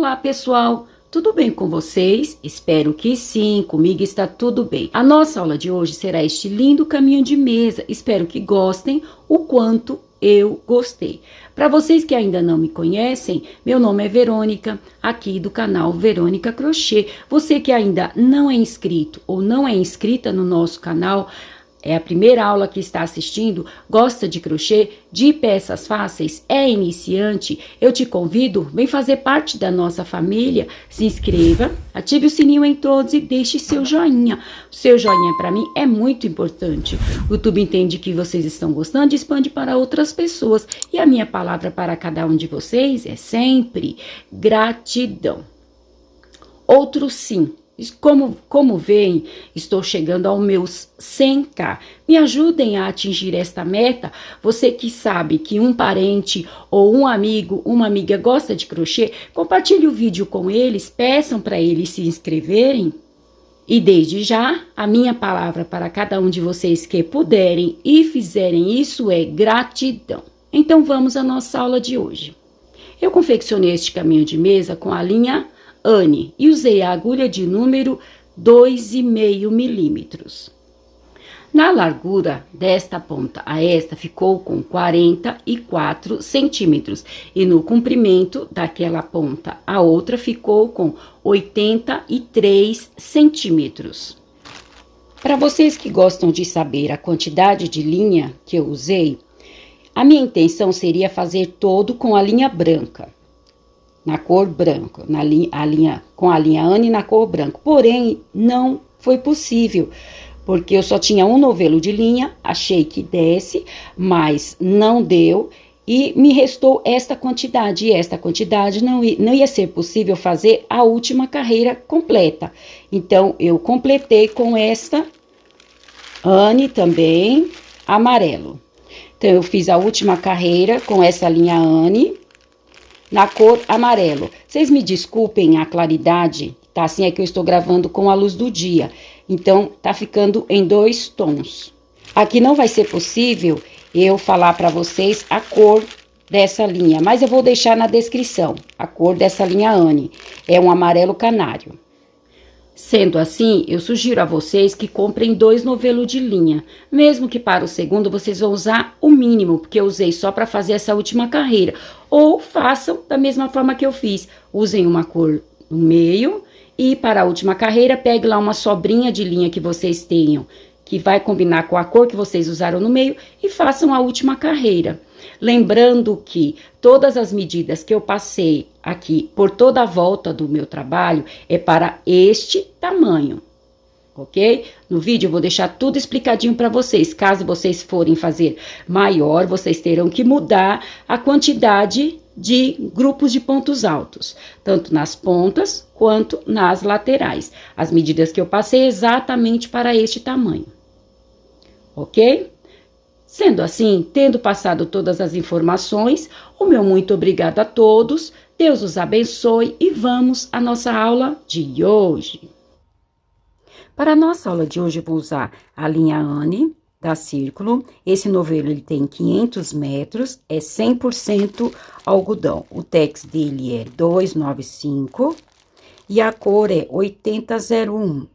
Olá, pessoal! Tudo bem com vocês? Espero que sim, comigo está tudo bem. A nossa aula de hoje será este lindo caminho de mesa. Espero que gostem o quanto eu gostei. Para vocês que ainda não me conhecem, meu nome é Verônica, aqui do canal Verônica Crochê. Você que ainda não é inscrito ou não é inscrita no nosso canal, é a primeira aula que está assistindo, gosta de crochê, de peças fáceis, é iniciante, eu te convido, vem fazer parte da nossa família, se inscreva, ative o sininho em todos e deixe seu joinha. O seu joinha para mim é muito importante. O YouTube entende que vocês estão gostando e expande para outras pessoas. E a minha palavra para cada um de vocês é sempre gratidão. Outro sim. Como veem, estou chegando aos meus 100k. Me ajudem a atingir esta meta. Você que sabe que um parente ou um amigo, uma amiga gosta de crochê, compartilhe o vídeo com eles, peçam para eles se inscreverem. E desde já, a minha palavra para cada um de vocês que puderem e fizerem isso é gratidão. Então vamos à nossa aula de hoje. Eu confeccionei este caminho de mesa com a linha Anne e usei a agulha de número 2,5 milímetros. Na largura desta ponta a esta ficou com 44 centímetros e no comprimento daquela ponta a outra ficou com 83 centímetros. Para vocês que gostam de saber a quantidade de linha que eu usei, a minha intenção seria fazer todo com a linha branca. Na cor branca, com a linha Anne na cor branca. Porém, não foi possível, porque eu só tinha um novelo de linha, achei que desse, mas não deu, e me restou esta quantidade, e esta quantidade não ia ser possível fazer a última carreira completa. Então, eu completei com esta Anne também, amarelo. Então, eu fiz a última carreira com essa linha Anne, na cor amarelo. Vocês me desculpem a claridade, tá? Assim é que eu estou gravando com a luz do dia. Então, tá ficando em 2 tons. Aqui não vai ser possível eu falar para vocês a cor dessa linha, mas eu vou deixar na descrição a cor dessa linha Anne. É um amarelo canário. Sendo assim, eu sugiro a vocês que comprem 2 novelos de linha. Mesmo que para o segundo vocês vão usar o mínimo, porque eu usei só para fazer essa última carreira. Ou façam da mesma forma que eu fiz. Usem uma cor no meio e para a última carreira pegue lá uma sobrinha de linha que vocês tenham, que vai combinar com a cor que vocês usaram no meio e façam a última carreira. Lembrando que todas as medidas que eu passei aqui por toda a volta do meu trabalho é para este tamanho, ok? No vídeo eu vou deixar tudo explicadinho para vocês. Caso vocês forem fazer maior, vocês terão que mudar a quantidade de grupos de pontos altos, tanto nas pontas quanto nas laterais. As medidas que eu passei exatamente para este tamanho, ok? Sendo assim, tendo passado todas as informações, o meu muito obrigado a todos, Deus os abençoe e vamos à nossa aula de hoje. Para a nossa aula de hoje, eu vou usar a linha Anne da Círculo. Esse novelo ele tem 500 metros, é 100% algodão. O tex dele é 295 e a cor é 8001.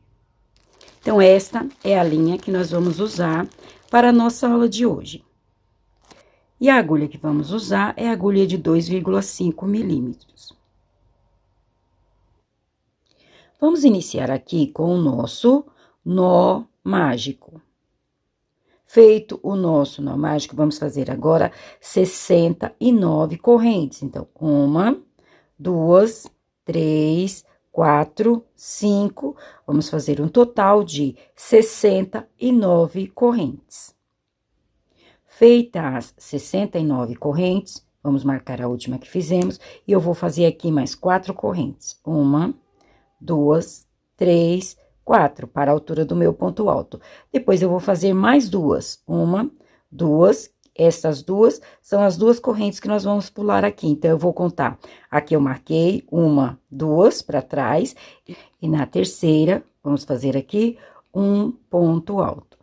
Então, esta é a linha que nós vamos usar para a nossa aula de hoje. E a agulha que vamos usar é a agulha de 2,5 milímetros. Vamos iniciar aqui com o nosso nó mágico. Feito o nosso nó mágico, vamos fazer agora 69 correntes. Então, 1, 2, 3, 4, 5, vamos fazer um total de 69 correntes. Feitas as 69 correntes, vamos marcar a última que fizemos, e eu vou fazer aqui mais 4 correntes. 1, 2, 3, 4, para a altura do meu ponto alto. Depois, eu vou fazer mais 2. 1, 2, essas 2 são as 2 correntes que nós vamos pular aqui. Então, eu vou contar. Aqui eu marquei 1, 2 para trás. E na terceira, vamos fazer aqui um ponto alto.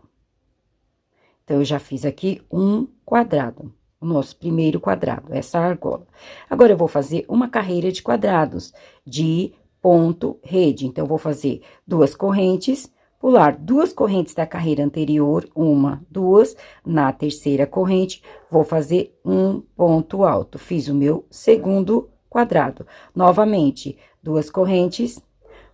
Então, eu já fiz aqui um quadrado. o nosso primeiro quadrado, essa argola. Agora, eu vou fazer uma carreira de quadrados de ponto rede. Então, eu vou fazer 2 correntes, pular 2 correntes da carreira anterior, 1, 2, na terceira corrente, vou fazer um ponto alto. Fiz o meu segundo quadrado. Novamente, 2 correntes,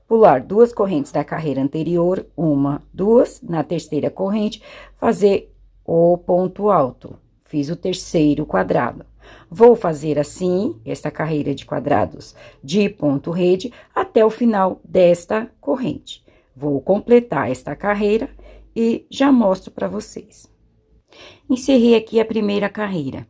pular 2 correntes da carreira anterior, 1, 2, na terceira corrente, fazer o ponto alto. Fiz o terceiro quadrado. Vou fazer assim, esta carreira de quadrados de ponto rede, até o final desta corrente. Vou completar esta carreira e já mostro para vocês. Encerrei aqui a primeira carreira.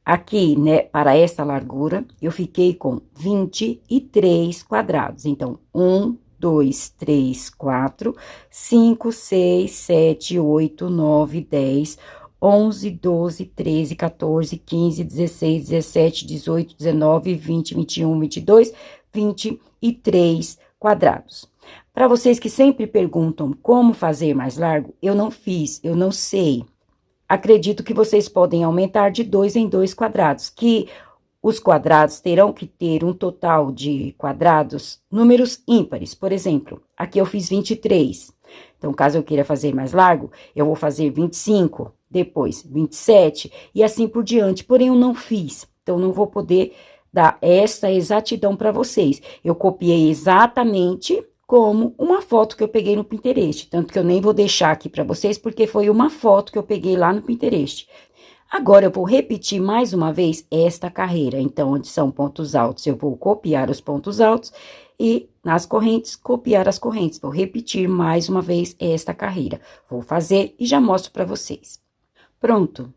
Aqui, né, para essa largura, eu fiquei com 23 quadrados. Então, 1, 2, 3, 4, 5, 6, 7, 8, 9, 10, 11, 12, 13, 14, 15, 16, 17, 18, 19, 20, 21, 22, 23 quadrados. Para vocês que sempre perguntam como fazer mais largo, eu não fiz, eu não sei. Acredito que vocês podem aumentar de 2 em 2 quadrados, que os quadrados terão que ter um total de quadrados, números ímpares. Por exemplo, aqui eu fiz 23. Então, caso eu queira fazer mais largo, eu vou fazer 25, depois 27 e assim por diante. Porém, eu não fiz, então não vou poder dar essa exatidão para vocês. Eu copiei exatamente como uma foto que eu peguei no Pinterest, tanto que eu nem vou deixar aqui para vocês, porque foi uma foto que eu peguei lá no Pinterest. Agora, eu vou repetir mais uma vez esta carreira. Então, onde são pontos altos, eu vou copiar os pontos altos e nas correntes, copiar as correntes. Vou repetir mais uma vez esta carreira. Vou fazer e já mostro para vocês. Pronto,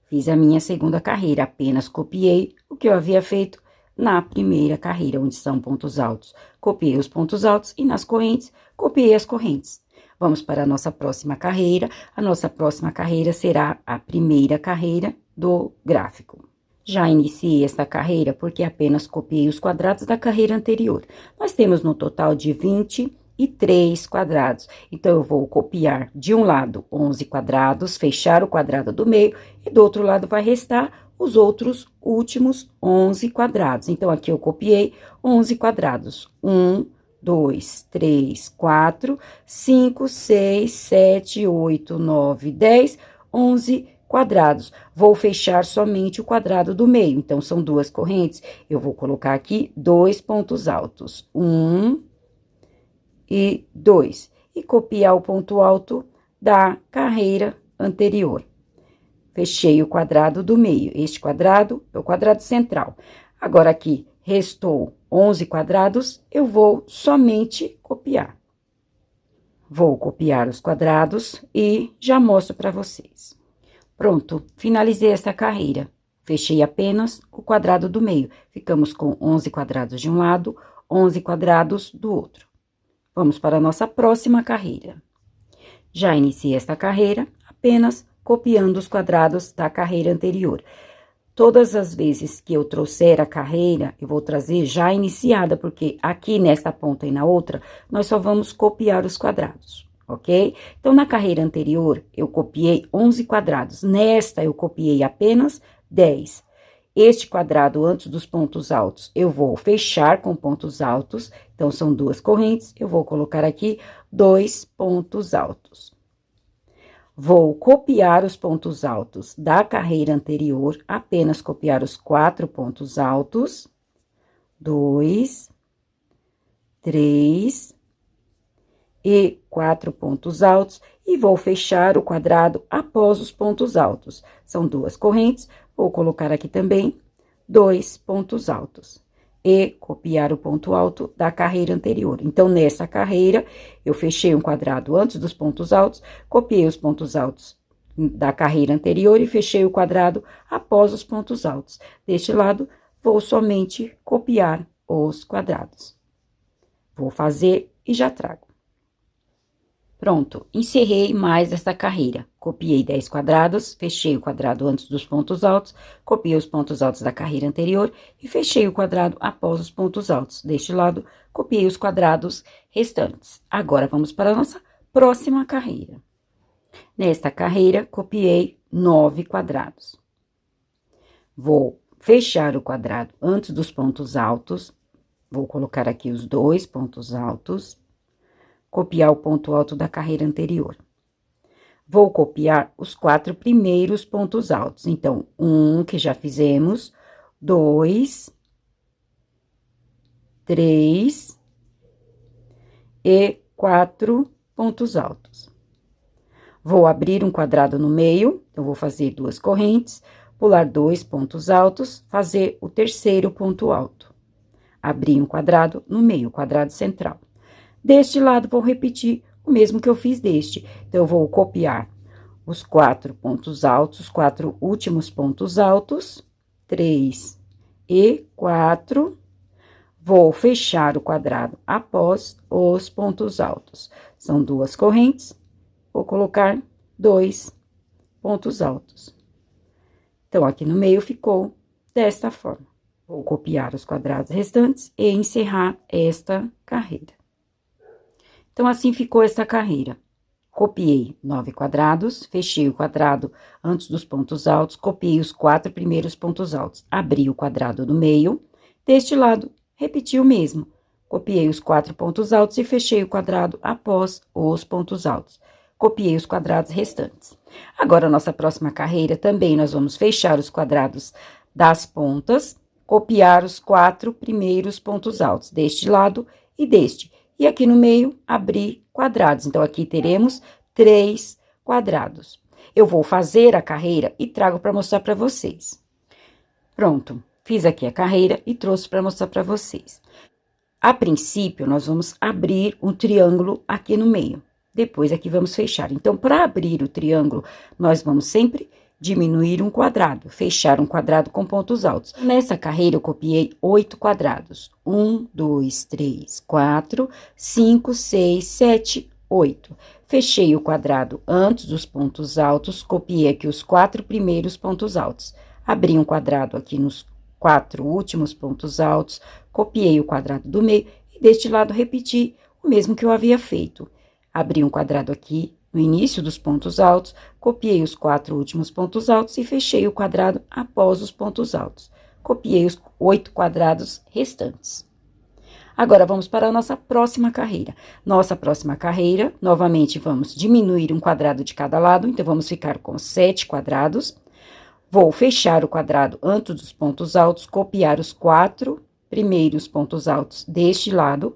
fiz a minha segunda carreira, apenas copiei o que eu havia feito na primeira carreira, onde são pontos altos. Copiei os pontos altos e nas correntes, copiei as correntes. Vamos para a nossa próxima carreira. A nossa próxima carreira será a primeira carreira do gráfico. Já iniciei esta carreira porque apenas copiei os quadrados da carreira anterior. Nós temos no total de 23 quadrados. Então, eu vou copiar de um lado 11 quadrados, fechar o quadrado do meio e do outro lado vai restar os outros últimos 11 quadrados. Então, aqui eu copiei 11 quadrados. 1, 2, 3, 4, 5, 6, 7, 8, 9, 10, 11 quadrados. Vou fechar somente o quadrado do meio. Então, são 2 correntes. Eu vou colocar aqui 2 pontos altos. 1 e 2. E copiar o ponto alto da carreira anterior. Fechei o quadrado do meio. Este quadrado é o quadrado central. Agora, aqui, restou 11 quadrados, eu vou somente copiar. Vou copiar os quadrados e já mostro para vocês. Pronto, finalizei esta carreira. Fechei apenas o quadrado do meio. Ficamos com 11 quadrados de um lado, 11 quadrados do outro. Vamos para a nossa próxima carreira. Já iniciei esta carreira, apenas copiando os quadrados da carreira anterior. Todas as vezes que eu trouxer a carreira, eu vou trazer já iniciada, porque aqui nesta ponta e na outra, nós só vamos copiar os quadrados, ok? Então, na carreira anterior, eu copiei 11 quadrados. Nesta, eu copiei apenas 10. Este quadrado antes dos pontos altos, eu vou fechar com pontos altos. Então, são 2 correntes, eu vou colocar aqui 2 pontos altos. Vou copiar os pontos altos da carreira anterior, apenas copiar os 4 pontos altos. 2, 3 e 4 pontos altos. E vou fechar o quadrado após os pontos altos. São 2 correntes, vou colocar aqui também 2 pontos altos. E copiar o ponto alto da carreira anterior. Então, nessa carreira, eu fechei um quadrado antes dos pontos altos, copiei os pontos altos da carreira anterior e fechei o quadrado após os pontos altos. Deste lado, vou somente copiar os quadrados. Vou fazer e já trago. Pronto, encerrei mais esta carreira. Copiei 10 quadrados, fechei o quadrado antes dos pontos altos, copiei os pontos altos da carreira anterior e fechei o quadrado após os pontos altos. Deste lado, copiei os quadrados restantes. Agora, vamos para a nossa próxima carreira. Nesta carreira, copiei 9 quadrados. Vou fechar o quadrado antes dos pontos altos, vou colocar aqui os 2 pontos altos, copiar o ponto alto da carreira anterior. Vou copiar os 4 primeiros pontos altos. Então, 1, que já fizemos, 2, 3 e 4 pontos altos. Vou abrir um quadrado no meio, eu vou fazer 2 correntes, pular 2 pontos altos, fazer o terceiro ponto alto. Abrir um quadrado no meio, quadrado central. Deste lado, vou repetir o mesmo que eu fiz deste. Então, eu vou copiar os 4 pontos altos, os 4 últimos pontos altos, 3 e 4. Vou fechar o quadrado após os pontos altos. São 2 correntes, vou colocar 2 pontos altos. Então, aqui no meio ficou desta forma. Vou copiar os quadrados restantes e encerrar esta carreira. Então, assim ficou esta carreira. Copiei 9 quadrados, fechei o quadrado antes dos pontos altos, copiei os 4 primeiros pontos altos, abri o quadrado do meio, deste lado, repeti o mesmo. Copiei os 4 pontos altos e fechei o quadrado após os pontos altos. Copiei os quadrados restantes. Agora, a nossa próxima carreira também nós vamos fechar os quadrados das pontas, copiar os 4 primeiros pontos altos, deste lado e deste. E aqui no meio, abrir quadrados. Então, aqui teremos 3 quadrados. Eu vou fazer a carreira e trago para mostrar para vocês. Pronto, fiz aqui a carreira e trouxe para mostrar para vocês. A princípio, nós vamos abrir um triângulo aqui no meio. Depois, aqui vamos fechar. Então, para abrir o triângulo, nós vamos sempre diminuir um quadrado, fechar um quadrado com pontos altos. Nessa carreira, eu copiei 8 quadrados. 1, 2, 3, 4, 5, 6, 7, 8. Fechei o quadrado antes dos pontos altos, copiei aqui os 4 primeiros pontos altos. Abri um quadrado aqui nos 4 últimos pontos altos, copiei o quadrado do meio e deste lado repeti o mesmo que eu havia feito. Abri um quadrado aqui no início dos pontos altos, copiei os 4 últimos pontos altos e fechei o quadrado após os pontos altos. Copiei os 8 quadrados restantes. Agora, vamos para a nossa próxima carreira. Nossa próxima carreira, novamente, vamos diminuir um quadrado de cada lado, então, vamos ficar com 7 quadrados. Vou fechar o quadrado antes dos pontos altos, copiar os 4 primeiros pontos altos deste lado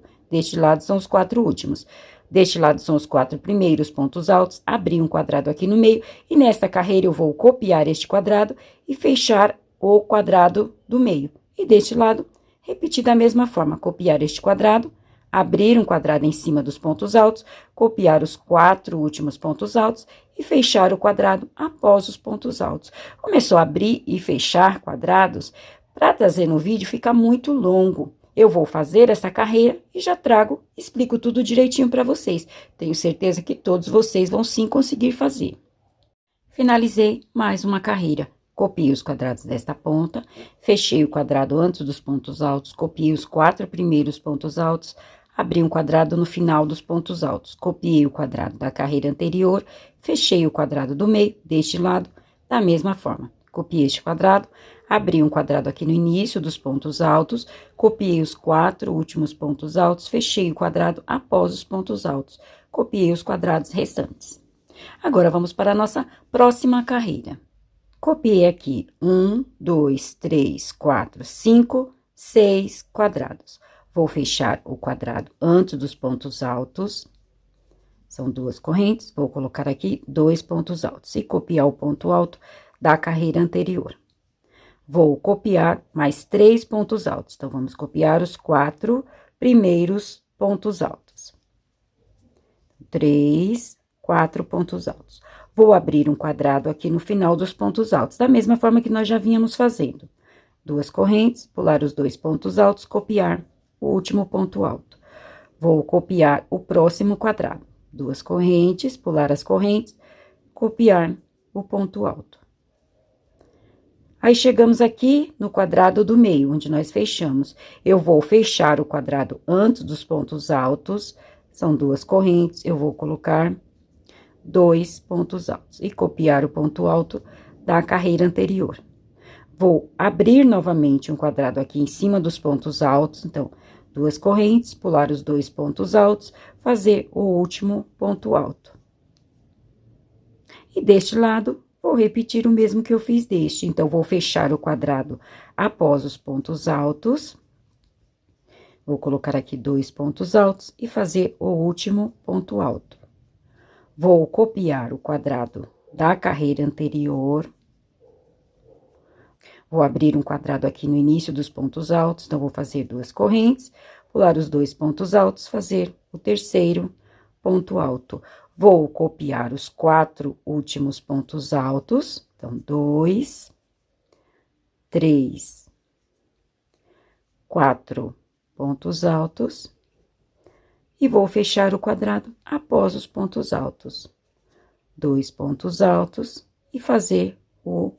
são os 4 últimos. Deste lado são os 4 primeiros pontos altos, abri um quadrado aqui no meio, e nesta carreira eu vou copiar este quadrado e fechar o quadrado do meio. E deste lado, repetir da mesma forma, copiar este quadrado, abrir um quadrado em cima dos pontos altos, copiar os 4 últimos pontos altos e fechar o quadrado após os pontos altos. Começou a abrir e fechar quadrados, para trazer no vídeo fica muito longo. Eu vou fazer essa carreira e já trago, explico tudo direitinho para vocês. Tenho certeza que todos vocês vão sim conseguir fazer. Finalizei mais uma carreira. Copiei os quadrados desta ponta, fechei o quadrado antes dos pontos altos, copiei os 4 primeiros pontos altos, abri um quadrado no final dos pontos altos, copiei o quadrado da carreira anterior, fechei o quadrado do meio, deste lado, da mesma forma. Copiei este quadrado, abri um quadrado aqui no início dos pontos altos, copiei os 4 últimos pontos altos, fechei o quadrado após os pontos altos, copiei os quadrados restantes. Agora, vamos para a nossa próxima carreira. Copiei aqui 1, 2, 3, 4, 5, 6 quadrados. Vou fechar o quadrado antes dos pontos altos. São 2 correntes, vou colocar aqui 2 pontos altos e copiar o ponto alto da carreira anterior. Vou copiar mais 3 pontos altos. Então, vamos copiar os 4 primeiros pontos altos. 3, 4 pontos altos. Vou abrir um quadrado aqui no final dos pontos altos, da mesma forma que nós já vínhamos fazendo. 2 correntes, pular os 2 pontos altos, copiar o último ponto alto. Vou copiar o próximo quadrado. 2 correntes, pular as correntes, copiar o ponto alto. Aí, chegamos aqui no quadrado do meio, onde nós fechamos. Eu vou fechar o quadrado antes dos pontos altos, são 2 correntes, eu vou colocar 2 pontos altos e copiar o ponto alto da carreira anterior. Vou abrir novamente um quadrado aqui em cima dos pontos altos, então, duas correntes, pular os dois pontos altos, fazer o último ponto alto. E deste lado, vou repetir o mesmo que eu fiz deste. Então, vou fechar o quadrado após os pontos altos. Vou colocar aqui dois pontos altos e fazer o último ponto alto. Vou copiar o quadrado da carreira anterior. Vou abrir um quadrado aqui no início dos pontos altos, então, vou fazer duas correntes, pular os dois pontos altos, fazer o terceiro ponto alto. Vou copiar os quatro últimos pontos altos, então, 2, 3, 4 pontos altos, e vou fechar o quadrado após os pontos altos. Dois pontos altos e fazer o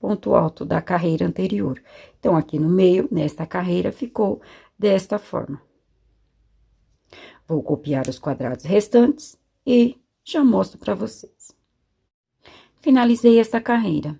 ponto alto da carreira anterior. Então, aqui no meio, nesta carreira, ficou desta forma. Vou copiar os quadrados restantes e já mostro para vocês. Finalizei esta carreira.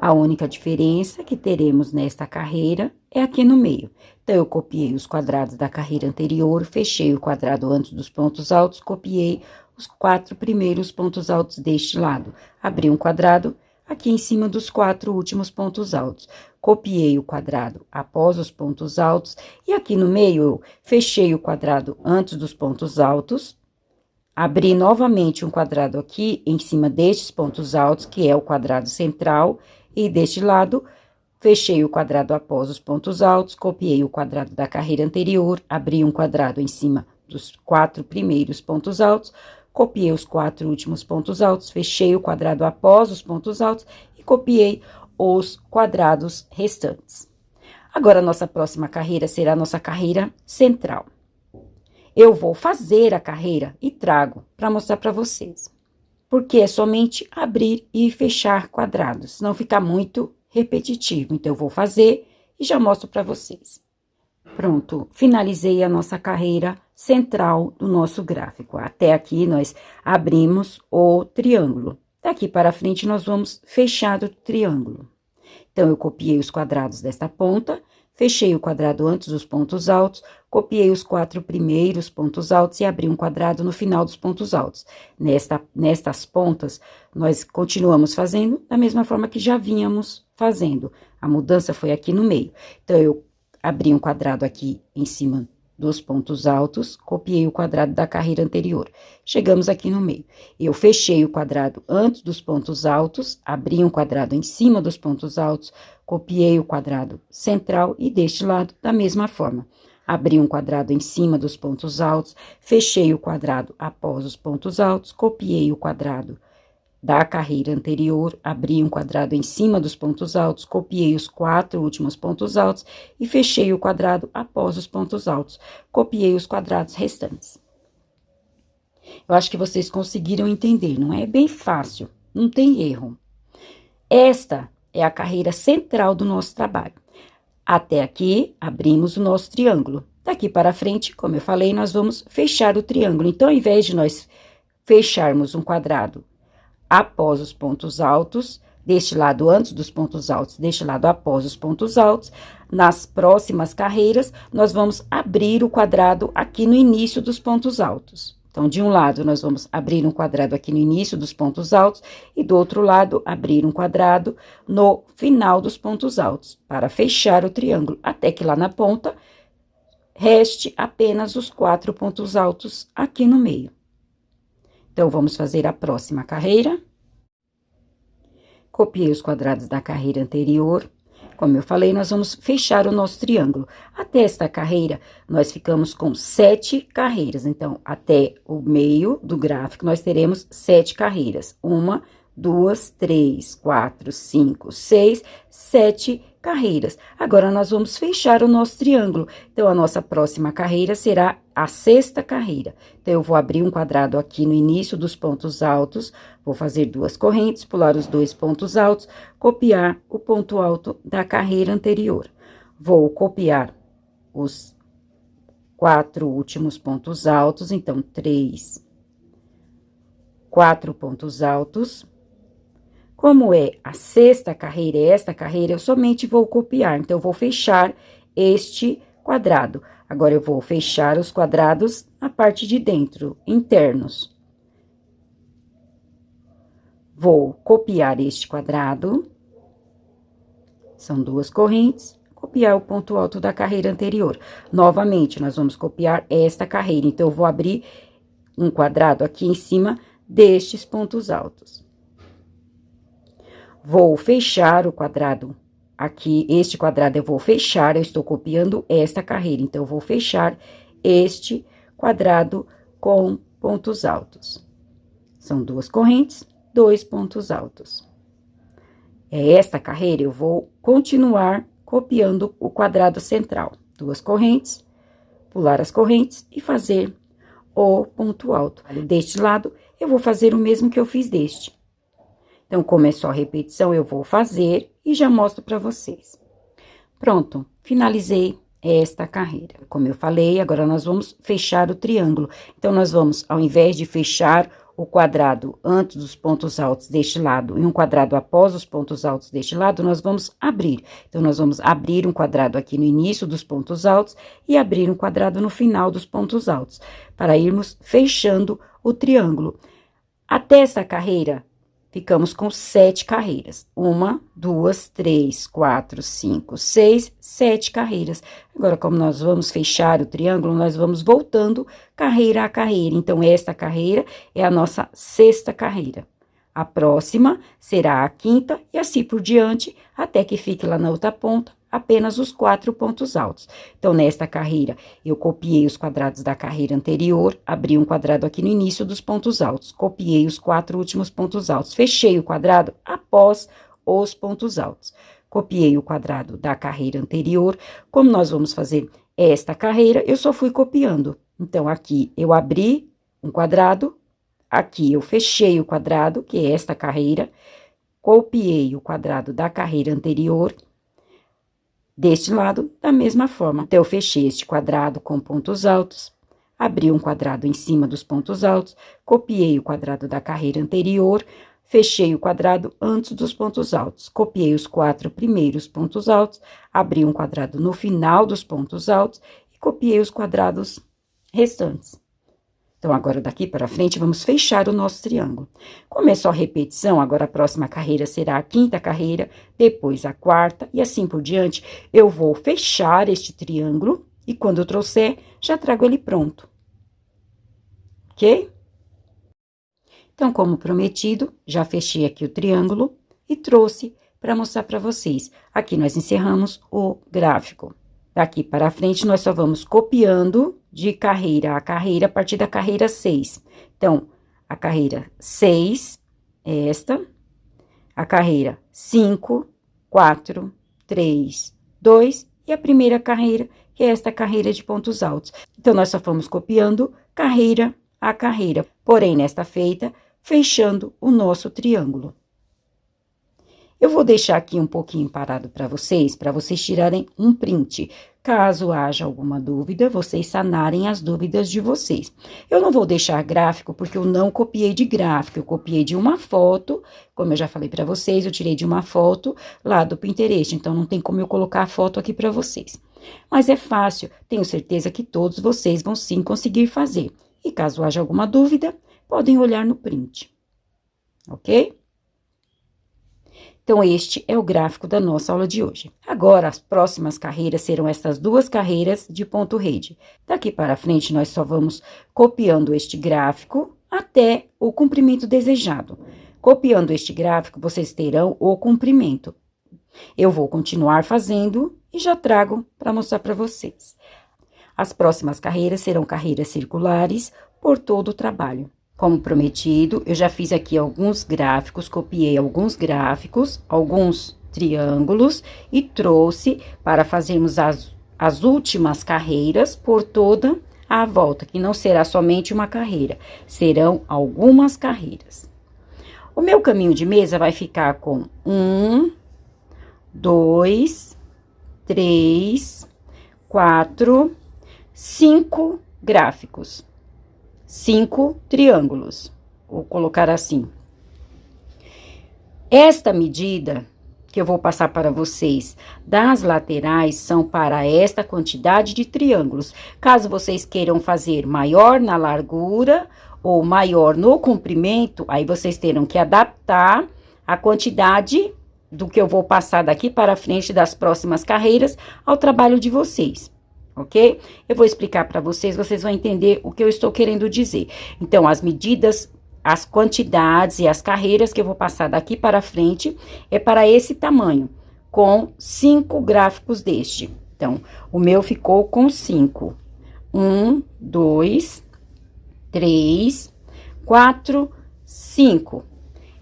A única diferença que teremos nesta carreira é aqui no meio. Então, eu copiei os quadrados da carreira anterior, fechei o quadrado antes dos pontos altos, copiei os quatro primeiros pontos altos deste lado. Abri um quadrado aqui em cima dos quatro últimos pontos altos. Copiei o quadrado após os pontos altos e aqui no meio eu fechei o quadrado antes dos pontos altos. Abri novamente um quadrado aqui em cima destes pontos altos, que é o quadrado central, e deste lado, fechei o quadrado após os pontos altos, copiei o quadrado da carreira anterior, abri um quadrado em cima dos quatro primeiros pontos altos, copiei os quatro últimos pontos altos, fechei o quadrado após os pontos altos e copiei os quadrados restantes. Agora, a nossa próxima carreira será a nossa carreira central. Eu vou fazer a carreira e trago para mostrar para vocês. Porque é somente abrir e fechar quadrados, senão fica muito repetitivo. Então, eu vou fazer e já mostro para vocês. Pronto, finalizei a nossa carreira central do nosso gráfico. Até aqui, nós abrimos o triângulo. Daqui para frente, nós vamos fechar o triângulo. Então, eu copiei os quadrados desta ponta, fechei o quadrado antes dos pontos altos, copiei os quatro primeiros pontos altos e abri um quadrado no final dos pontos altos. Nestas pontas, nós continuamos fazendo da mesma forma que já vínhamos fazendo. A mudança foi aqui no meio. Então, eu abri um quadrado aqui em cima dos pontos altos, copiei o quadrado da carreira anterior. Chegamos aqui no meio. Eu fechei o quadrado antes dos pontos altos, abri um quadrado em cima dos pontos altos, copiei o quadrado central e deste lado da mesma forma. Abri um quadrado em cima dos pontos altos, fechei o quadrado após os pontos altos, copiei o quadrado da carreira anterior, abri um quadrado em cima dos pontos altos, copiei os quatro últimos pontos altos e fechei o quadrado após os pontos altos. Copiei os quadrados restantes. Eu acho que vocês conseguiram entender, não é? É bem fácil, não tem erro. Esta é a carreira central do nosso trabalho. Até aqui, abrimos o nosso triângulo. Daqui para frente, como eu falei, nós vamos fechar o triângulo. Então, ao invés de nós fecharmos um quadrado após os pontos altos, deste lado antes dos pontos altos, deste lado após os pontos altos, nas próximas carreiras, nós vamos abrir o quadrado aqui no início dos pontos altos. Então, de um lado, nós vamos abrir um quadrado aqui no início dos pontos altos e do outro lado, abrir um quadrado no final dos pontos altos, para fechar o triângulo, até que lá na ponta, reste apenas os quatro pontos altos aqui no meio. Então, vamos fazer a próxima carreira. Copiei os quadrados da carreira anterior. Como eu falei, nós vamos fechar o nosso triângulo. Até esta carreira, nós ficamos com 7 carreiras. Então, até o meio do gráfico, nós teremos 7 carreiras. 1, 2, 3, 4, 5, 6, 7 carreiras. Agora, nós vamos fechar o nosso triângulo. Então, a nossa próxima carreira será a 6ª carreira. Então, eu vou abrir um quadrado aqui no início dos pontos altos, vou fazer duas correntes, pular os dois pontos altos, copiar o ponto alto da carreira anterior. Vou copiar os 4 últimos pontos altos, então, 4 pontos altos. Como é a sexta carreira e esta carreira, eu somente vou copiar. Então, eu vou fechar este quadrado. Agora, eu vou fechar os quadrados na parte de dentro, internos. Vou copiar este quadrado. São duas correntes. Copiar o ponto alto da carreira anterior. Novamente, nós vamos copiar esta carreira. Então, eu vou abrir um quadrado aqui em cima destes pontos altos. Vou fechar o quadrado aqui, este quadrado eu vou fechar, eu estou copiando esta carreira, então, eu vou fechar este quadrado com pontos altos. São duas correntes, dois pontos altos. Esta carreira, eu vou continuar copiando o quadrado central. Duas correntes, pular as correntes e fazer o ponto alto. Deste lado, eu vou fazer o mesmo que eu fiz deste. Então, como é só repetição, eu vou fazer e já mostro para vocês. Pronto, finalizei esta carreira. Como eu falei, agora nós vamos fechar o triângulo. Então, nós vamos, ao invés de fechar o quadrado antes dos pontos altos deste lado e um quadrado após os pontos altos deste lado, nós vamos abrir. Então, nós vamos abrir um quadrado aqui no início dos pontos altos e abrir um quadrado no final dos pontos altos, para irmos fechando o triângulo. Até essa carreira, ficamos com 7 carreiras. 1, 2, 3, 4, 5, 6, 7 carreiras. Agora, como nós vamos fechar o triângulo, nós vamos voltando carreira a carreira. Então, esta carreira é a nossa sexta carreira. A próxima será a quinta e assim por diante, até que fique lá na outra ponta apenas os 4 pontos altos. Então, nesta carreira, eu copiei os quadrados da carreira anterior, abri um quadrado aqui no início dos pontos altos, copiei os 4 últimos pontos altos, fechei o quadrado após os pontos altos. Copiei o quadrado da carreira anterior. Como nós vamos fazer esta carreira, eu só fui copiando. Então, aqui eu abri um quadrado, aqui eu fechei o quadrado, que é esta carreira, copiei o quadrado da carreira anterior. Deste lado, da mesma forma. Então, eu fechei este quadrado com pontos altos, abri um quadrado em cima dos pontos altos, copiei o quadrado da carreira anterior, fechei o quadrado antes dos pontos altos, copiei os 4 primeiros pontos altos, abri um quadrado no final dos pontos altos e copiei os quadrados restantes. Então, agora daqui para frente, vamos fechar o nosso triângulo. Como é só repetição, agora a próxima carreira será a quinta carreira, depois a quarta e assim por diante. Eu vou fechar este triângulo e quando eu trouxer, já trago ele pronto. Ok? Então, como prometido, já fechei aqui o triângulo e trouxe para mostrar para vocês. Aqui nós encerramos o gráfico. Daqui para frente, nós só vamos copiando de carreira a carreira a partir da carreira 6. Então, a carreira 6 é esta, a carreira 5, 4, 3, 2 e a primeira carreira, que é esta carreira de pontos altos. Então, nós só vamos copiando carreira a carreira, porém, nesta feita, fechando o nosso triângulo. Eu vou deixar aqui um pouquinho parado para vocês tirarem um print. Caso haja alguma dúvida, vocês sanarem as dúvidas de vocês. Eu não vou deixar gráfico, porque eu não copiei de gráfico, eu copiei de uma foto, como eu já falei para vocês, eu tirei de uma foto lá do Pinterest, então não tem como eu colocar a foto aqui para vocês. Mas é fácil, tenho certeza que todos vocês vão sim conseguir fazer. E caso haja alguma dúvida, podem olhar no print, ok? Então, este é o gráfico da nossa aula de hoje. Agora, as próximas carreiras serão essas duas carreiras de ponto rede. Daqui para frente, nós só vamos copiando este gráfico até o comprimento desejado. Copiando este gráfico, vocês terão o comprimento. Eu vou continuar fazendo e já trago para mostrar para vocês. As próximas carreiras serão carreiras circulares por todo o trabalho. Como prometido, eu já fiz aqui alguns gráficos, copiei alguns gráficos, alguns triângulos e trouxe para fazermos as últimas carreiras por toda a volta, que não será somente uma carreira, serão algumas carreiras. O meu caminho de mesa vai ficar com 1, 2, 3, 4, 5 gráficos. 5 triângulos, vou colocar assim. Esta medida que eu vou passar para vocês das laterais são para esta quantidade de triângulos. Caso vocês queiram fazer maior na largura ou maior no comprimento, aí vocês terão que adaptar a quantidade do que eu vou passar daqui para frente das próximas carreiras ao trabalho de vocês, ok? Eu vou explicar para vocês, vocês vão entender o que eu estou querendo dizer. Então, as medidas, as quantidades e as carreiras que eu vou passar daqui para frente é para esse tamanho, com 5 gráficos deste. Então, o meu ficou com 5. 1, 2, 3, 4, 5.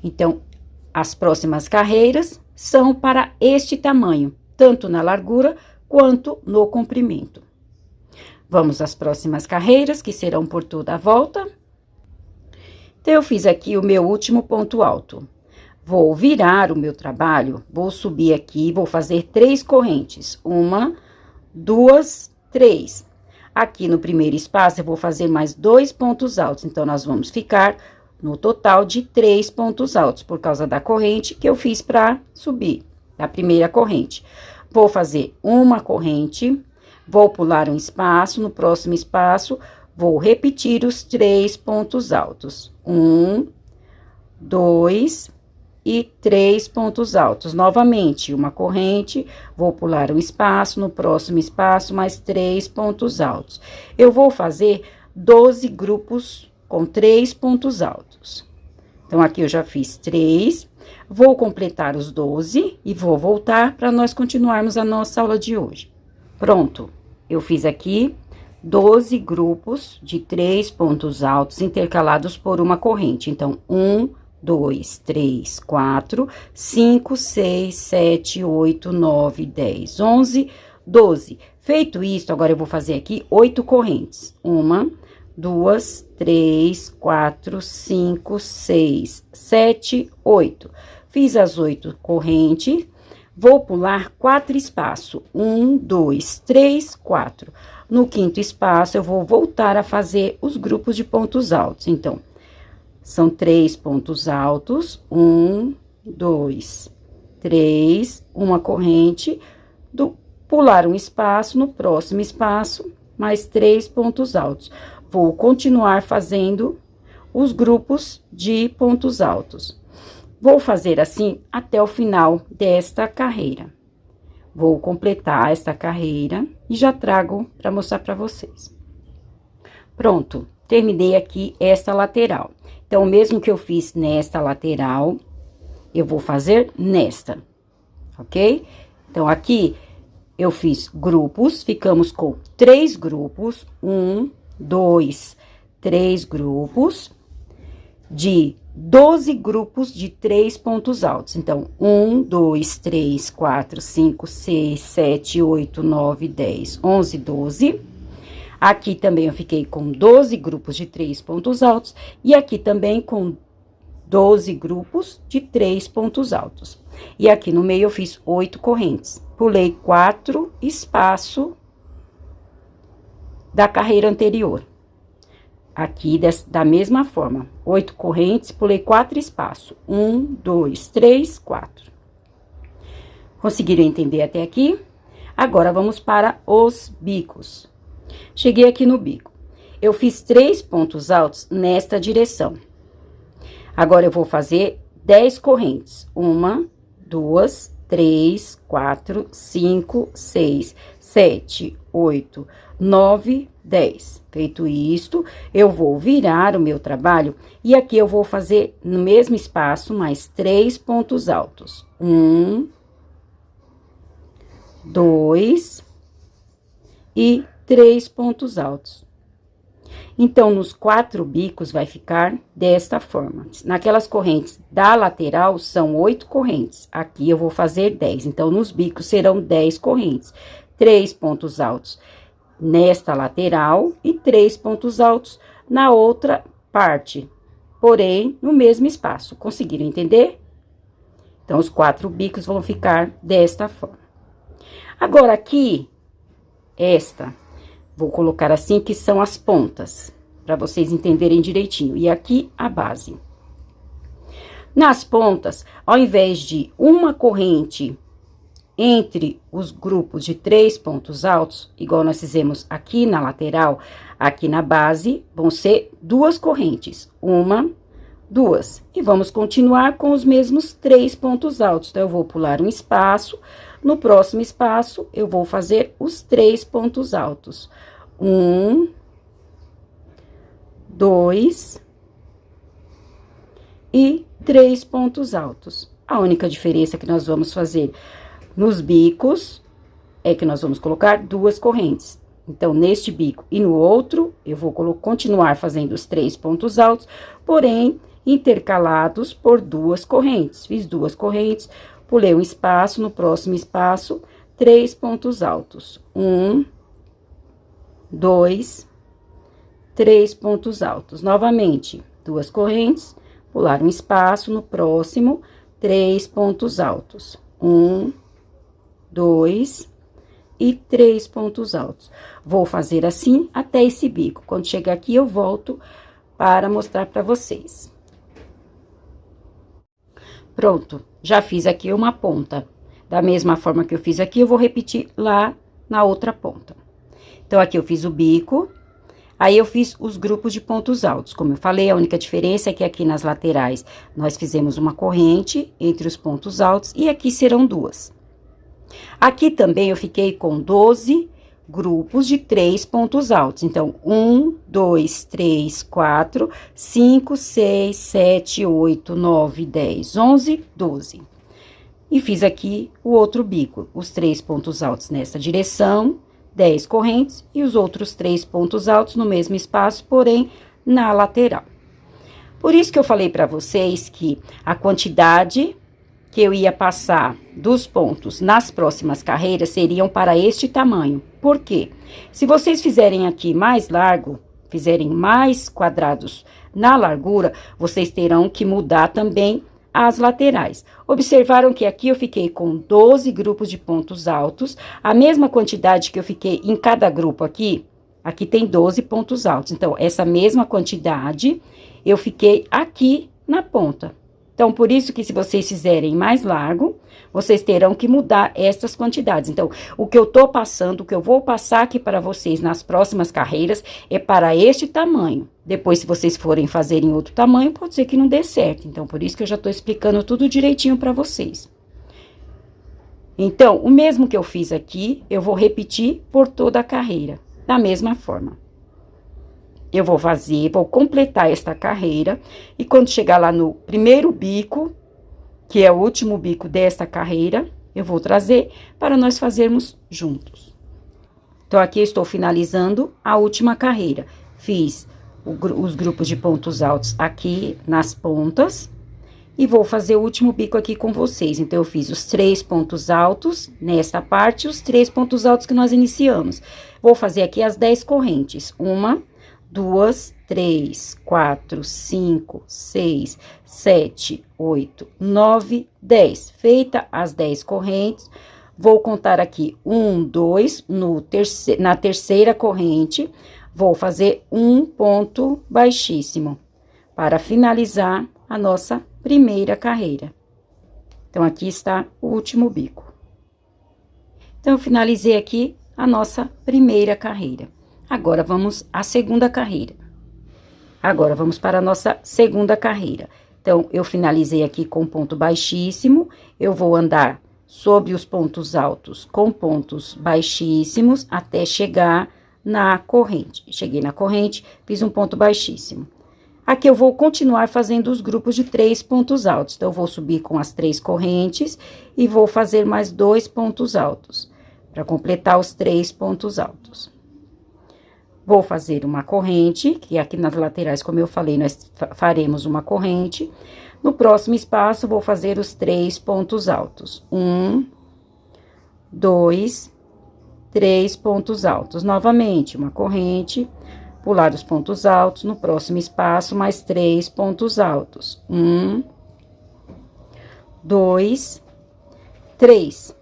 Então, as próximas carreiras são para este tamanho, tanto na largura quanto no comprimento. Vamos às próximas carreiras, que serão por toda a volta. Então, eu fiz aqui o meu último ponto alto. Vou virar o meu trabalho, vou subir aqui, vou fazer 3 correntes. 1, 2, 3. Aqui no primeiro espaço, eu vou fazer mais 2 pontos altos. Então, nós vamos ficar no total de 3 pontos altos, por causa da corrente que eu fiz para subir, da primeira corrente. Vou fazer uma corrente, vou pular um espaço, no próximo espaço, vou repetir os 3 pontos altos. 1, 2 e 3 pontos altos. Novamente, uma corrente, vou pular um espaço, no próximo espaço, mais 3 pontos altos. Eu vou fazer 12 grupos com 3 pontos altos. Então, aqui eu já fiz 3, vou completar os 12 e vou voltar para nós continuarmos a nossa aula de hoje. Pronto, eu fiz aqui 12 grupos de 3 pontos altos intercalados por uma corrente. Então, 1, 2, 3, 4, 5, 6, 7, 8, 9, 10, 11, 12. Feito isso, agora eu vou fazer aqui 8 correntes. 1, 2, 3, 4, 5, 6, 7, 8. Fiz as 8 correntes, vou pular 4 espaços. 1, 2, 3, 4. No quinto espaço, eu vou voltar a fazer os grupos de pontos altos. Então, são 3 pontos altos. 1, 2, 3, uma corrente, pular um espaço, no próximo espaço, mais 3 pontos altos. Vou continuar fazendo os grupos de pontos altos. Vou fazer assim até o final desta carreira. Vou completar esta carreira e já trago para mostrar para vocês. Pronto, terminei aqui esta lateral. Então, o mesmo que eu fiz nesta lateral, eu vou fazer nesta, ok? Então, aqui eu fiz grupos, ficamos com 3 grupos, 1, 2, 3 grupos, de 12 grupos de 3 pontos altos. Então, 1, 2, 3, 4, 5, 6, 7, 8, 9, 10, 11, 12. Aqui também eu fiquei com 12 grupos de 3 pontos altos. E aqui também com 12 grupos de 3 pontos altos. E aqui no meio eu fiz 8 correntes. Pulei 4 espaços da carreira anterior. Aqui, da mesma forma, 8 correntes, pulei 4 espaços. 1, 2, 3, 4. Conseguiram entender até aqui? Agora, vamos para os bicos. Cheguei aqui no bico. Eu fiz 3 pontos altos nesta direção. Agora, eu vou fazer 10 correntes. 1, 2, 3, 4, 5, 6, 7, 8, 9, 10. Feito isto, eu vou virar o meu trabalho e aqui eu vou fazer no mesmo espaço mais 3 pontos altos. 1, 2 e 3 pontos altos. Então, nos 4 bicos vai ficar desta forma. Naquelas correntes da lateral, são 8 correntes. Aqui eu vou fazer 10. Então, nos bicos serão 10 correntes. 3 pontos altos nesta lateral e 3 pontos altos na outra parte. Porém, no mesmo espaço. Conseguiram entender? Então, os 4 bicos vão ficar desta forma. Agora, aqui, vou colocar assim, que são as pontas, para vocês entenderem direitinho. E aqui, a base. Nas pontas, ao invés de uma corrente entre os grupos de 3 pontos altos, igual nós fizemos aqui na lateral, aqui na base, vão ser 2 correntes. 1, 2. E vamos continuar com os mesmos 3 pontos altos. Então, eu vou pular um espaço. No próximo espaço, eu vou fazer os 3 pontos altos. 1, 2 e 3 pontos altos. A única diferença que nós vamos fazer nos bicos é que nós vamos colocar 2 correntes. Então, neste bico e no outro, eu vou continuar fazendo os 3 pontos altos, porém, intercalados por 2 correntes. Fiz 2 correntes, pulei um espaço, no próximo espaço, 3 pontos altos. 1, 2, 3 pontos altos. Novamente, 2 correntes, pular um espaço, no próximo, 3 pontos altos. 1, 2 e 3 pontos altos. Vou fazer assim até esse bico. Quando chegar aqui, eu volto para mostrar para vocês. Pronto, já fiz aqui uma ponta. Da mesma forma que eu fiz aqui, eu vou repetir lá na outra ponta. Então, aqui eu fiz o bico, aí eu fiz os grupos de pontos altos. Como eu falei, a única diferença é que aqui nas laterais, nós fizemos uma corrente entre os pontos altos e aqui serão 2. Aqui também eu fiquei com 12 grupos de 3 pontos altos. Então, 1, 2, 3, 4, 5, 6, 7, 8, 9, 10, 11, 12. E fiz aqui o outro bico, os 3 pontos altos nessa direção, 10 correntes e os outros 3 pontos altos no mesmo espaço, porém na lateral. Por isso que eu falei para vocês que a quantidade que eu ia passar dos pontos nas próximas carreiras seriam para este tamanho. Por quê? Se vocês fizerem aqui mais largo, fizerem mais quadrados na largura, vocês terão que mudar também as laterais. Observaram que aqui eu fiquei com 12 grupos de pontos altos, a mesma quantidade que eu fiquei em cada grupo aqui, aqui tem 12 pontos altos. Então, essa mesma quantidade eu fiquei aqui na ponta. Então, por isso que se vocês fizerem mais largo, vocês terão que mudar essas quantidades. Então, o que eu tô passando, o que eu vou passar aqui para vocês nas próximas carreiras é para este tamanho. Depois, se vocês forem fazer em outro tamanho, pode ser que não dê certo. Então, por isso que eu já tô explicando tudo direitinho para vocês. Então, o mesmo que eu fiz aqui, eu vou repetir por toda a carreira, da mesma forma. Eu vou fazer, vou completar esta carreira, e quando chegar lá no primeiro bico, que é o último bico desta carreira, eu vou trazer para nós fazermos juntos. Então, aqui eu estou finalizando a última carreira. Fiz os grupos de pontos altos aqui nas pontas, e vou fazer o último bico aqui com vocês. Então, eu fiz os 3 pontos altos nesta parte, e os 3 pontos altos que nós iniciamos. Vou fazer aqui as 10 correntes. 1, 2, 3, 4, 5, 6, 7, 8, 9, 10. Feita as 10 correntes, vou contar aqui 1, 2, na terceira corrente, vou fazer um ponto baixíssimo, para finalizar a nossa primeira carreira. Então, aqui está o último bico. Então, eu finalizei aqui a nossa primeira carreira. Agora, vamos à segunda carreira. Agora, vamos para a nossa segunda carreira. Então, eu finalizei aqui com ponto baixíssimo, eu vou andar sobre os pontos altos com pontos baixíssimos até chegar na corrente. Cheguei na corrente, fiz um ponto baixíssimo. Aqui eu vou continuar fazendo os grupos de 3 pontos altos. Então, eu vou subir com as 3 correntes e vou fazer mais 2 pontos altos, para completar os 3 pontos altos. Vou fazer uma corrente, que aqui nas laterais, como eu falei, nós faremos uma corrente. No próximo espaço, vou fazer os 3 pontos altos. 1, 2, 3 pontos altos. Novamente, uma corrente, pular os pontos altos. No próximo espaço, mais 3 pontos altos. 1, 2, 3.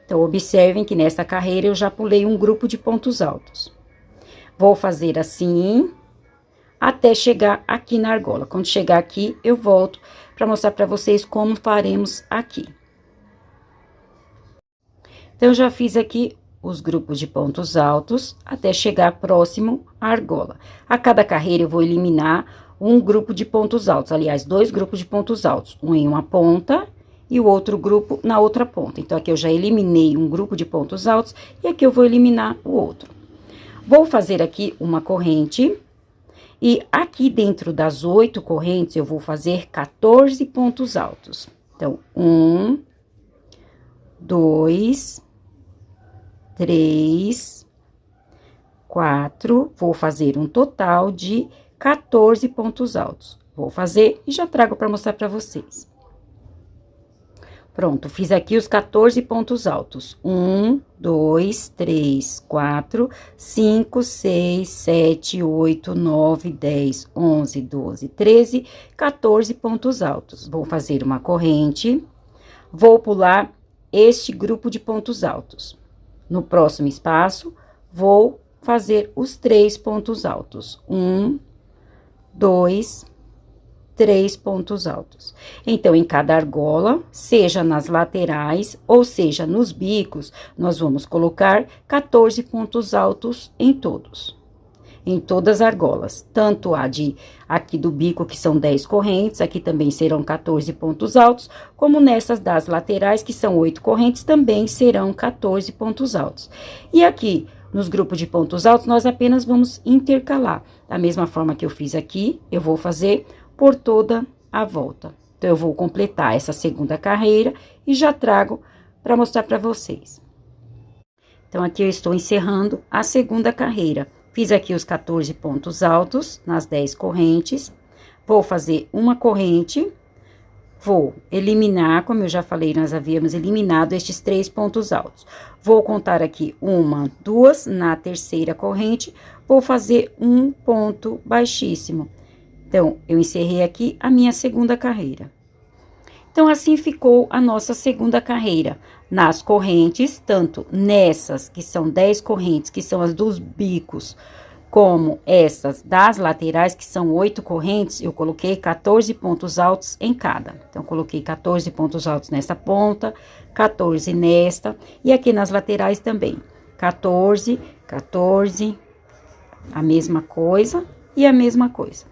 Então, observem que nesta carreira eu já pulei um grupo de pontos altos. Vou fazer assim até chegar aqui na argola. Quando chegar aqui, eu volto para mostrar para vocês como faremos aqui. Então, eu já fiz aqui os grupos de pontos altos até chegar próximo à argola. A cada carreira, eu vou eliminar um grupo de pontos altos, aliás, 2 grupos de pontos altos, um em uma ponta e o outro grupo na outra ponta. Então, aqui eu já eliminei um grupo de pontos altos e aqui eu vou eliminar o outro. Vou fazer aqui uma corrente e aqui dentro das 8 correntes eu vou fazer 14 pontos altos. Então, 1, 2, 3, 4, vou fazer um total de 14 pontos altos. Vou fazer e já trago para mostrar para vocês. Pronto, fiz aqui os 14 pontos altos. 1, 2, 3, 4, 5, 6, 7, 8, 9, 10, 11, 12, 13, 14 pontos altos. Vou fazer uma corrente, vou pular este grupo de pontos altos. No próximo espaço, vou fazer os 3 pontos altos. 1, 2, 3 pontos altos. Então, em cada argola, seja nas laterais ou seja nos bicos, nós vamos colocar 14 pontos altos em todos. Em todas as argolas, tanto a de aqui do bico, que são 10 correntes, aqui também serão 14 pontos altos, como nessas das laterais, que são 8 correntes, também serão 14 pontos altos. E aqui, nos grupos de pontos altos, nós apenas vamos intercalar. Da mesma forma que eu fiz aqui, eu vou fazer por toda a volta. Então, eu vou completar essa segunda carreira e já trago para mostrar para vocês. Então, aqui eu estou encerrando a segunda carreira. Fiz aqui os 14 pontos altos nas 10 correntes. Vou fazer uma corrente, vou eliminar, como eu já falei, nós havíamos eliminado estes 3 pontos altos. Vou contar aqui 1, 2, na terceira corrente, vou fazer um ponto baixíssimo. Então, eu encerrei aqui a minha segunda carreira. Então, assim ficou a nossa segunda carreira. Nas correntes, tanto nessas, que são 10 correntes, que são as dos bicos, como essas das laterais, que são 8 correntes, eu coloquei 14 pontos altos em cada. Então, coloquei 14 pontos altos nessa ponta, 14 nesta, e aqui nas laterais também. 14, 14, a mesma coisa e a mesma coisa.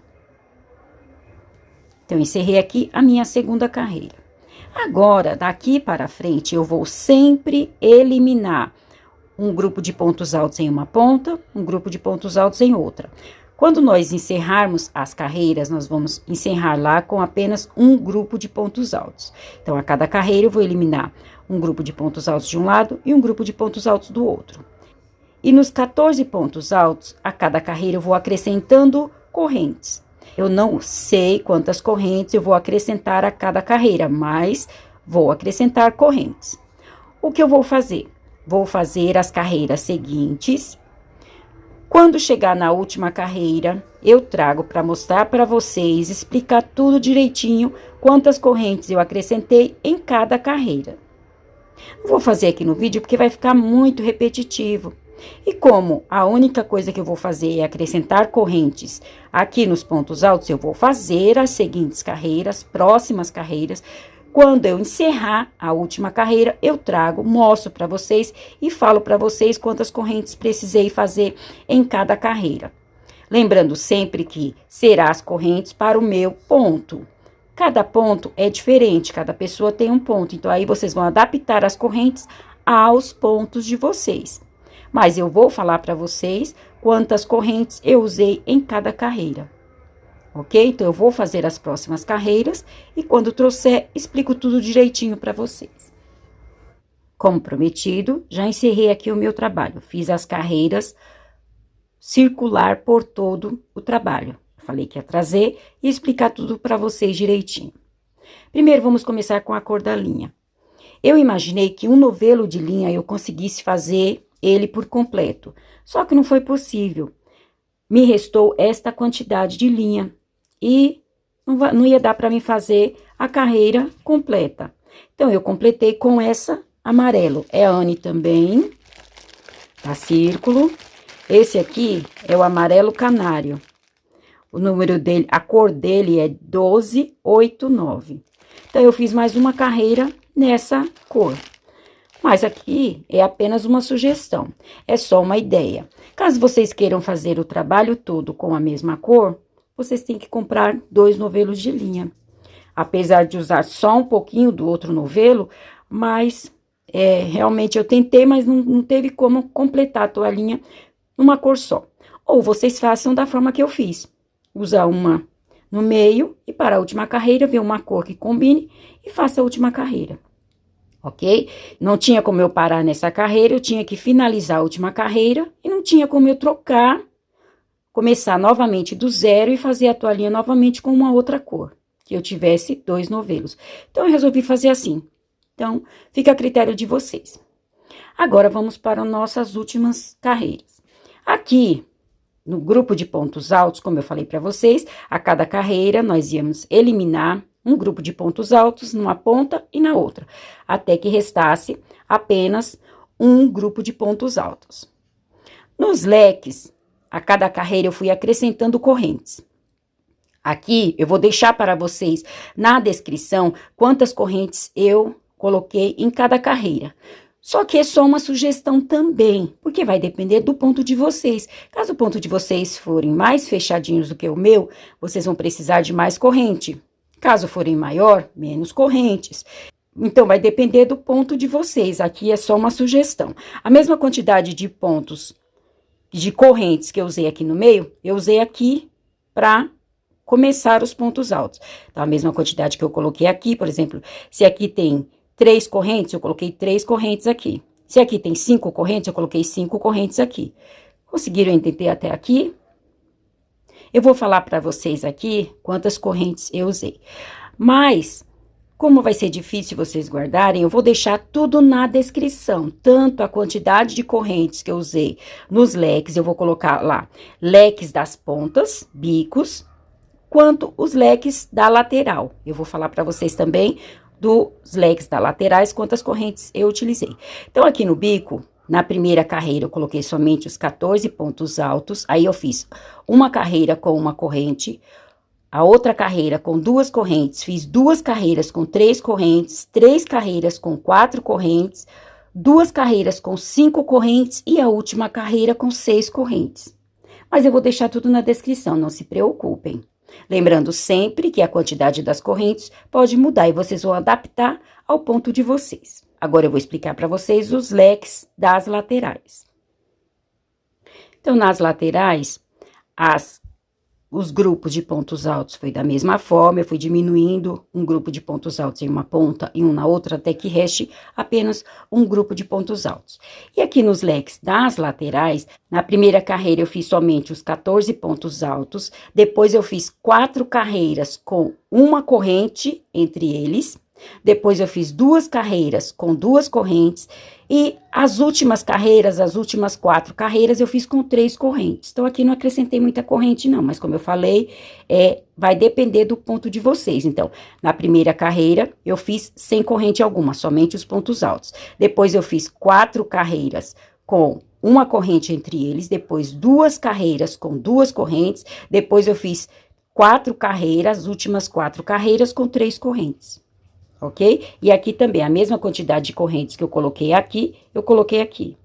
Então, encerrei aqui a minha segunda carreira. Agora, daqui para frente, eu vou sempre eliminar um grupo de pontos altos em uma ponta, um grupo de pontos altos em outra. Quando nós encerrarmos as carreiras, nós vamos encerrar lá com apenas um grupo de pontos altos. Então, a cada carreira, eu vou eliminar um grupo de pontos altos de um lado e um grupo de pontos altos do outro. E nos 14 pontos altos, a cada carreira, eu vou acrescentando correntes. Eu não sei quantas correntes eu vou acrescentar a cada carreira, mas vou acrescentar correntes. O que eu vou fazer? Vou fazer as carreiras seguintes. Quando chegar na última carreira, eu trago para mostrar para vocês, explicar tudo direitinho, quantas correntes eu acrescentei em cada carreira. Não vou fazer aqui no vídeo porque vai ficar muito repetitivo. E como a única coisa que eu vou fazer é acrescentar correntes aqui nos pontos altos, eu vou fazer as seguintes carreiras, próximas carreiras. Quando eu encerrar a última carreira, eu trago, mostro para vocês e falo para vocês quantas correntes precisei fazer em cada carreira. Lembrando sempre que será as correntes para o meu ponto. Cada ponto é diferente, cada pessoa tem um ponto. Então, aí vocês vão adaptar as correntes aos pontos de vocês. Mas eu vou falar para vocês quantas correntes eu usei em cada carreira. Ok? Então, eu vou fazer as próximas carreiras e quando trouxer, explico tudo direitinho para vocês. Como prometido, já encerrei aqui o meu trabalho. Fiz as carreiras circular por todo o trabalho. Falei que ia trazer e explicar tudo para vocês direitinho. Primeiro, vamos começar com a cor da linha. Eu imaginei que um novelo de linha eu conseguisse fazer ele por completo, só que não foi possível. Me restou esta quantidade de linha e não ia dar para mim fazer a carreira completa. Então, eu completei com essa amarelo. É a Anne também, tá? Círculo. Esse aqui é o amarelo canário. O número dele, a cor dele é 1289. Então, eu fiz mais uma carreira nessa cor. Mas aqui é apenas uma sugestão, é só uma ideia. Caso vocês queiram fazer o trabalho todo com a mesma cor, vocês têm que comprar 2 novelos de linha. Apesar de usar só um pouquinho do outro novelo, mas realmente eu tentei, mas não teve como completar a toalhinha numa cor só. Ou vocês façam da forma que eu fiz. Usar uma no meio e para a última carreira ver uma cor que combine e faça a última carreira. Ok? Não tinha como eu parar nessa carreira, eu tinha que finalizar a última carreira e não tinha como eu trocar, começar novamente do zero e fazer a toalhinha novamente com uma outra cor, que eu tivesse 2 novelos. Então, eu resolvi fazer assim. Então, fica a critério de vocês. Agora, vamos para nossas últimas carreiras. Aqui, no grupo de pontos altos, como eu falei para vocês, a cada carreira nós íamos eliminar um grupo de pontos altos numa ponta e na outra, até que restasse apenas um grupo de pontos altos. Nos leques, a cada carreira eu fui acrescentando correntes. Aqui eu vou deixar para vocês na descrição quantas correntes eu coloquei em cada carreira. Só que é só uma sugestão também, porque vai depender do ponto de vocês. Caso o ponto de vocês forem mais fechadinhos do que o meu, vocês vão precisar de mais corrente. Caso forem maior, menos correntes. Então, vai depender do ponto de vocês. Aqui é só uma sugestão. A mesma quantidade de pontos, de correntes que eu usei aqui no meio, eu usei aqui para começar os pontos altos. Então, a mesma quantidade que eu coloquei aqui, por exemplo, se aqui tem 3 correntes, eu coloquei 3 correntes aqui. Se aqui tem 5 correntes, eu coloquei 5 correntes aqui. Conseguiram entender até aqui? Eu vou falar para vocês aqui quantas correntes eu usei. Mas, como vai ser difícil vocês guardarem, eu vou deixar tudo na descrição. Tanto a quantidade de correntes que eu usei nos leques, eu vou colocar lá, leques das pontas, bicos, quanto os leques da lateral. Eu vou falar para vocês também dos leques da laterais, quantas correntes eu utilizei. Então, aqui no bico, na primeira carreira, eu coloquei somente os 14 pontos altos. Aí, eu fiz uma carreira com uma corrente, a outra carreira com 2 correntes. Fiz 2 carreiras com 3 correntes, 3 carreiras com 4 correntes, 2 carreiras com 5 correntes e a última carreira com 6 correntes. Mas eu vou deixar tudo na descrição, não se preocupem. Lembrando sempre que a quantidade das correntes pode mudar e vocês vão adaptar ao ponto de vocês. Agora, eu vou explicar para vocês os leques das laterais. Então, nas laterais, os grupos de pontos altos foi da mesma forma, eu fui diminuindo um grupo de pontos altos em uma ponta e um na outra, até que reste apenas um grupo de pontos altos. E aqui nos leques das laterais, na primeira carreira eu fiz somente os 14 pontos altos, depois eu fiz 4 carreiras com uma corrente entre eles, depois eu fiz 2 carreiras com 2 correntes e as últimas carreiras, as últimas 4 carreiras eu fiz com 3 correntes. Então, aqui não acrescentei muita corrente não, mas como eu falei, vai depender do ponto de vocês. Então, na primeira carreira eu fiz sem corrente alguma, somente os pontos altos. Depois eu fiz 4 carreiras com uma corrente entre eles, depois 2 carreiras com 2 correntes, depois eu fiz 4 carreiras, as últimas 4 carreiras com 3 correntes. Ok? E aqui também, a mesma quantidade de correntes que eu coloquei aqui, eu coloquei aqui.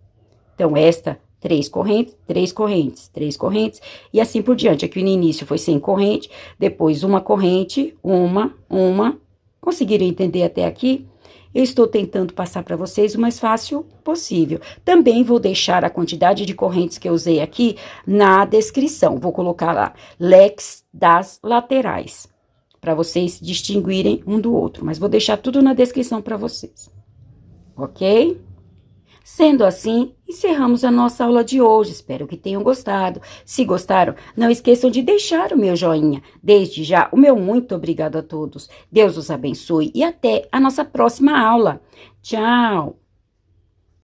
Então, esta, 3 correntes, 3 correntes, 3 correntes, e assim por diante. Aqui no início foi sem corrente, depois uma corrente, uma. Conseguiram entender até aqui? Eu estou tentando passar para vocês o mais fácil possível. Também vou deixar a quantidade de correntes que eu usei aqui na descrição. Vou colocar lá, leques das laterais, para vocês distinguirem um do outro, mas vou deixar tudo na descrição para vocês, ok? Sendo assim, encerramos a nossa aula de hoje, espero que tenham gostado. Se gostaram, não esqueçam de deixar o meu joinha. Desde já, o meu muito obrigado a todos. Deus os abençoe e até a nossa próxima aula. Tchau!